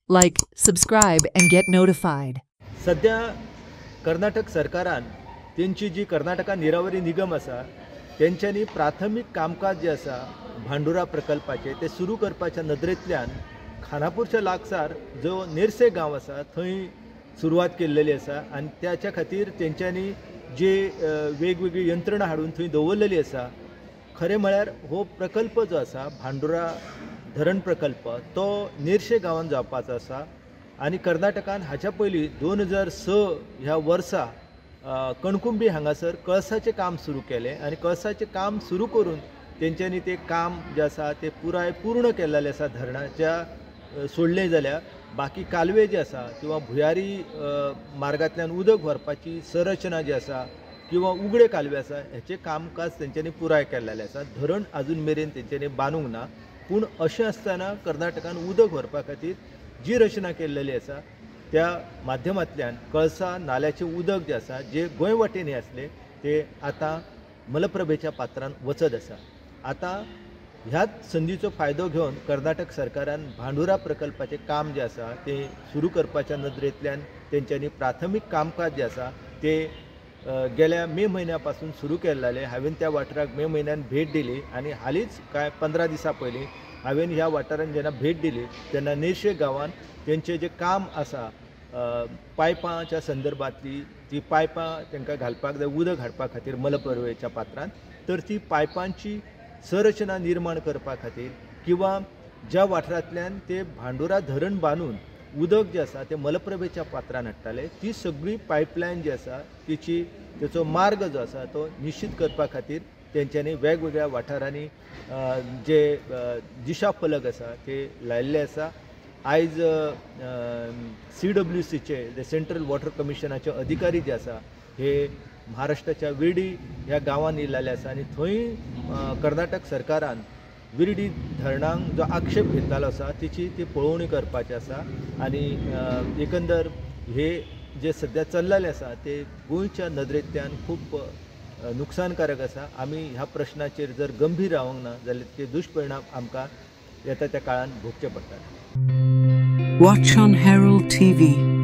Like, subscribe, and get notified. सध्या कर्नाटक सरकारान त्यांची जी कर्नाटका निरावरी निगम असा त्यांच्यानी प्राथमिक कामकाज जे असा भांडुरा प्रकल्पाचे ते सुरू करपाच्या नदरेंतल्यान खानापूरच्या लागसार जो नेरसे गांव असा थंय सुरवात केल्लेली असा आणि त्याच्या खातीर तेंच्यांनी जे वेगवेगळी यंत्रणा हाडून थंय दवरलेली असा. खरें म्हळ्यार हो प्रकल्प जो असा भांडुरा धरण प्रकल्प तो नेरशे गांवांत जावपाचो असा आणि कर्नाटकान हाच्या पयलीं 2006 ह्या वर्सा कणकुंबी हांगासर कळसाचें काम सुरू केलें आणि कळसाचें काम सुरू करून तेंच्यांनी तें काम जें आसा तें पुराय पूर्ण केल्लेलें आसा. धरणाच्या सोडलें जाल्यार बाकी कालवे जे आसा किंवा भुयारी मार्गांतल्यान उदक व्हरपाची संरचना जी आसा किंवा उगडे कालवे आसा हेचें कामकाज तेंच्यांनी पुराय केल्लेलें आसा. धरण अजून मेरेन तेंच्यांनी बांदूंक ना. पूण अशें आसतना कर्नाटकान उदक व्हरपा खातीर जी रचना केल्लेली आसा त्या माध्यमांतल्यान कळसा नाल्याचें उदक जें आसा जे गोंय वाटेन हे आसले ते आतां मलप्रभेच्या पात्रान वचत आसा. आतां ह्याच संदीचो फायदो घेवन कर्नाटक सरकारान भांडुरा प्रकल्पाचें काम जें आसा तें सुरू करपाच्या नदरेंतल्यान तेंच्यांनी प्राथमीक कामकाज जें आसा तें गेल्या मे म्हयन्या पासून सुरू केल्लें. हांवें त्या वाठाराक मे म्हयन्यान भेट दिली आणि हालींच कांय 15 दिसां पयलीं हांवें ह्या वाठारांत जेन्ना भेट दिली तेन्ना नेरशे गांवांत तेंचें जें काम आसा पायपांच्या संदर्भांतली ती पायपां तांकां घालपाक जाय उदक हाडपा खातीर मलप्रभेच्या पात्रांत तर ती पायपांची संरचना निर्माण करपा खातीर किंवा ज्या वाठारांतल्यान ते भांडुरा धरण बांदून उदक जें आसा तें मलप्रभेच्या पात्रान हाडटाले ती सगळी पायपलायन जी आसा तेचो मार्ग जो आसा तो निश्चित करपा खातीर तेंच्यांनी वेगवेगळ्या वाठारांनी जे दिशा फलक आसा ते लायिल्ले आसा. आयज CWCचे जे सेंट्रल वॉटर कमिशनाचे अधिकारी जे आसा हे महाराष्ट्राच्या विर्डी ह्या गांवांत येयल्ले आसा आणि थंय कर्नाटक सरकारान विर्डी धरणांक जो आक्षेप घेतलेलो आसा ती पळोवणी करपाची आसा आणि एकंदर हे जे सध्या चल्लेलें आसा ते गोंयच्या नदरेंतल्यान खूब नुकसानकारक आसा. आमी ह्या प्रश्नाचेर जर गंभीर रावंक ना जाल्यार ते दुश्परिणाम आमकां येता त्या काळान भोगचे पडटात. Watch on Herald TV.